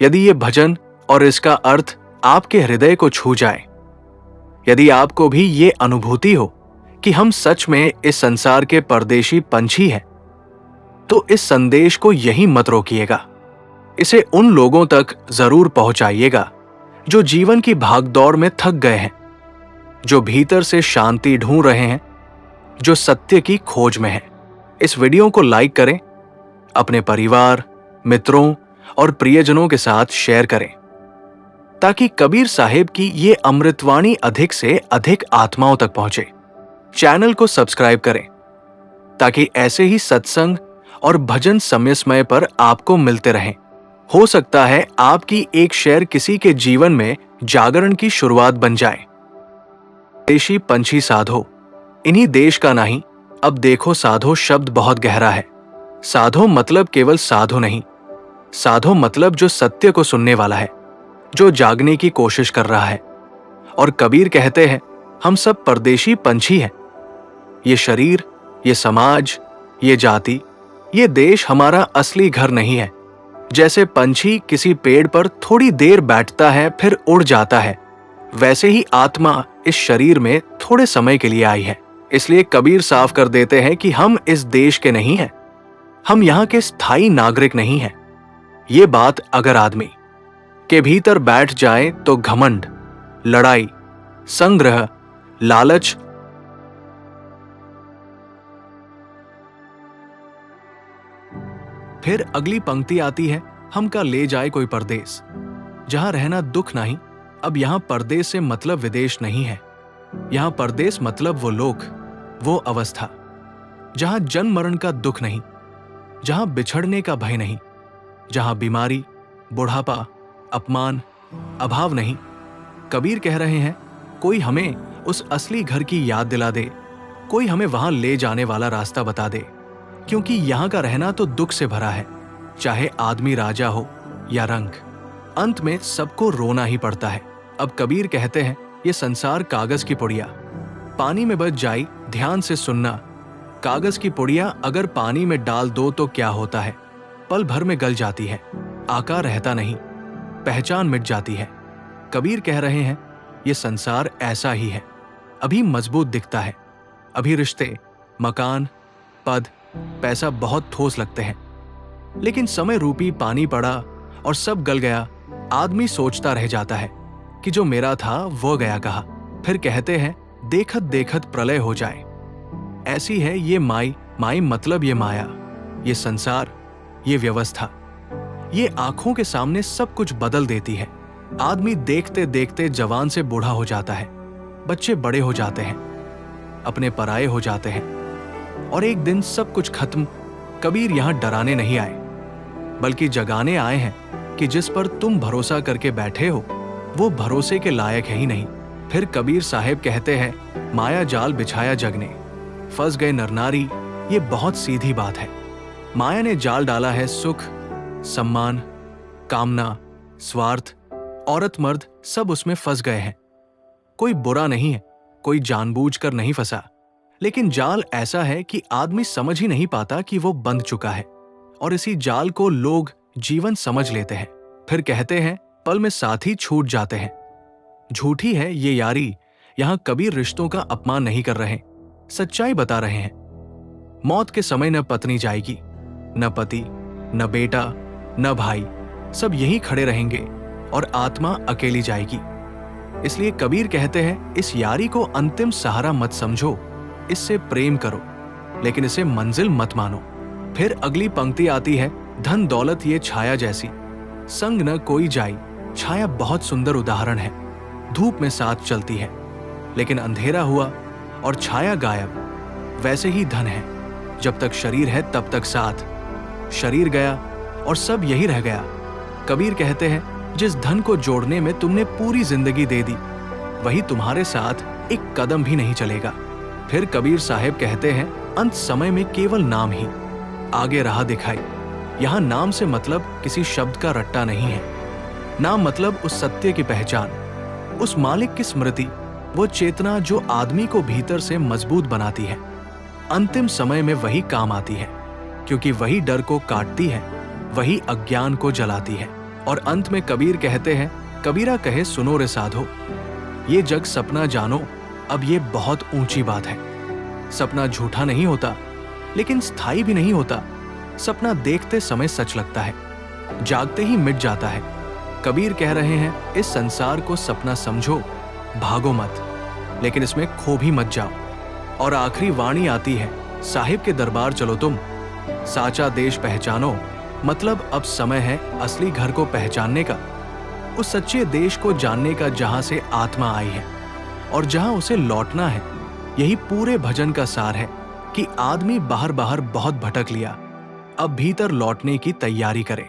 यदि ये भजन और इसका अर्थ आपके हृदय को छू जाए, यदि आपको भी ये अनुभूति हो कि हम सच में इस संसार के परदेशी पंछी हैं, तो इस संदेश को यहीं मत रोकिएगा। इसे उन लोगों तक जरूर पहुंचाइएगा जो जीवन की भागदौड़ में थक गए हैं, जो भीतर से शांति ढूंढ रहे हैं, जो सत्य की खोज में हैं। इस वीडियो को लाइक करें, अपने परिवार, मित्रों और प्रियजनों के साथ शेयर करें, ताकि कबीर साहिब की ये अमृतवाणी अधिक से अधिक आत्माओं तक पहुंचे। चैनल को सब्सक्राइब करें ताकि ऐसे ही सत्संग और भजन समय समय पर आपको मिलते रहें। हो सकता है आपकी एक शेयर किसी के जीवन में जागरण की शुरुआत बन जाए। देशी पंछी साधो, इन्हीं देश का नहीं, अब देखो साधो शब्द बहुत गहरा है। साधो मतलब केवल साधु नहीं, साधो मतलब जो सत्य को सुनने वाला है, जो जागने की कोशिश कर रहा है। और कबीर कहते हैं, हम सब परदेशी पंछी हैं। ये शरीर, ये समाज, ये जाति, ये देश हमारा असली घर नहीं है। जैसे पंछी किसी पेड़ पर थोड़ी देर बैठता है फिर उड़ जाता है, वैसे ही आत्मा इस शरीर में थोड़े समय के लिए आई है। इसलिए कबीर साफ कर देते हैं कि हम इस देश के नहीं हैं, हम यहाँ के स्थायी नागरिक नहीं हैं। ये बात अगर आदमी के भीतर बैठ जाए तो घमंड, लड़ाई, संग्रह, लालच फिर अगली पंक्ति आती है, हम का ले जाए कोई परदेस, जहां रहना दुख नहीं। अब यहां परदेस से मतलब विदेश नहीं है, यहां परदेस मतलब वो लोक, वो अवस्था जहां जन्म मरण का दुख नहीं, जहां बिछड़ने का भय नहीं, जहां बीमारी, बुढ़ापा, अपमान, अभाव नहीं। कबीर कह रहे हैं, कोई हमें उस असली घर की याद दिला दे, कोई हमें वहां ले जाने वाला रास्ता बता दे, क्योंकि यहां का रहना तो दुख से भरा है। चाहे आदमी राजा हो या रंक, अंत में सबको रोना ही पड़ता है। अब कबीर कहते हैं, ये संसार कागज की पुड़िया, पानी में बच जाई, ध्यान से सुनना। कागज की पुड़िया अगर पानी में डाल दो तो क्या होता है, पल भर में गल जाती है, आकार रहता नहीं, पहचान मिट जाती है। कबीर कह रहे हैं, ये संसार ऐसा ही है। अभी मजबूत दिखता है, अभी रिश्ते, मकान, पद, पैसा बहुत ठोस लगते हैं, लेकिन समय रूपी पानी पड़ा और सब गल गया। आदमी सोचता रह जाता है कि जो मेरा था वो गया कहाँ। फिर कहते हैं, देखत देखत प्रलय हो जाए। ऐसी है ये माई, माई मतलब ये माया, ये संसार, ये व्यवस्था, ये आंखों के सामने सब कुछ बदल देती है। आदमी देखते देखते जवान से बूढ़ा हो जाता है, बच्चे बड़े हो जाते हैं, अपने पराये हो जाते हैं, और एक दिन सब कुछ खत्म। कबीर यहां डराने नहीं आए, बल्कि जगाने आए हैं कि जिस पर तुम भरोसा करके बैठे हो वो भरोसे के लायक है ही नहीं। फिर कबीर साहिब कहते हैं, माया जाल बिछाया जग ने, फंस गए नर नारी। ये बहुत सीधी बात है। माया ने जाल डाला है सुख, सम्मान, कामना, स्वार्थ, औरत मर्द सब उसमें फंस गए हैं। कोई बुरा नहीं है, कोई जानबूझकर नहीं फंसा, लेकिन जाल ऐसा है कि आदमी समझ ही नहीं पाता कि वो बंध चुका है, और इसी जाल को लोग जीवन समझ लेते हैं। फिर कहते हैं, पल में साथी छूट जाते हैं। झूठी है ये यारी। यहां कबीर रिश्तों का अपमान नहीं कर रहे, सच्चाई बता रहे हैं। मौत के समय न पत्नी जाएगी, न पति, न बेटा, न भाई, सब यहीं खड़े रहेंगे और आत्मा अकेली जाएगी। इसलिए कबीर कहते हैं, इस यारी को अंतिम सहारा मत समझो, इससे प्रेम करो, लेकिन इसे मंजिल मत मानो। फिर अगली पंक्ति आती है, धन दौलत ये छाया जैसी, संग न कोई जाई। छाया बहुत सुंदर उदाहरण है, धूप में साथ चलती है, लेकिन अंधेरा हुआ और छाया गायब। वैसे ही धन है, जब तक शरीर है तब तक साथ, शरीर गया और सब यही रह गया। कबीर कहते हैं, जिस धन को जोड़ने में तुमने पूरी जिंदगी दे दी, वही तुम्हारे साथ एक कदम भी नहीं चलेगा। फिर कबीर साहिब कहते हैं, अंत समय में केवल नाम ही आगे राह दिखाई। यहां नाम से मतलब किसी शब्द का रट्टा नहीं है। नाम मतलब उस सत्य की पहचान, उस मालिक की स्मृति, वो चेतना जो आदमी को भीतर से मजबूत बनाती है। अंतिम समय में वही काम आती है, क्योंकि वही डर को काटती है, वही अज्ञान को जलाती है और अंत में कबीर कहते हैं, कबीरा कहे सुनो रे साधो, ये जग सपना जानो, अब ये बहुत ऊंची बात है। सपना झूठा नहीं होता, लेकिन स्थायी भी नहीं होता। सपना देखते समय सच लगता है, जागते ही मिट जाता है। कबीर कह रहे हैं, इस संसार को सपना समझो, भागो मत, लेकिन इसमें खो भी मत जाओ। और आखिरी वाणी आती है, साहिब के दरबार चलो तुम, साचा देश पहचानो, मतलब अब समय है असली घर को पहचानने का, उस सच्चे देश को जानने का जहां से आत्मा आई है और जहां उसे लौटना है। यही पूरे भजन का सार है कि आदमी बाहर बाहर बहुत भटक लिया, अब भीतर लौटने की तैयारी करे।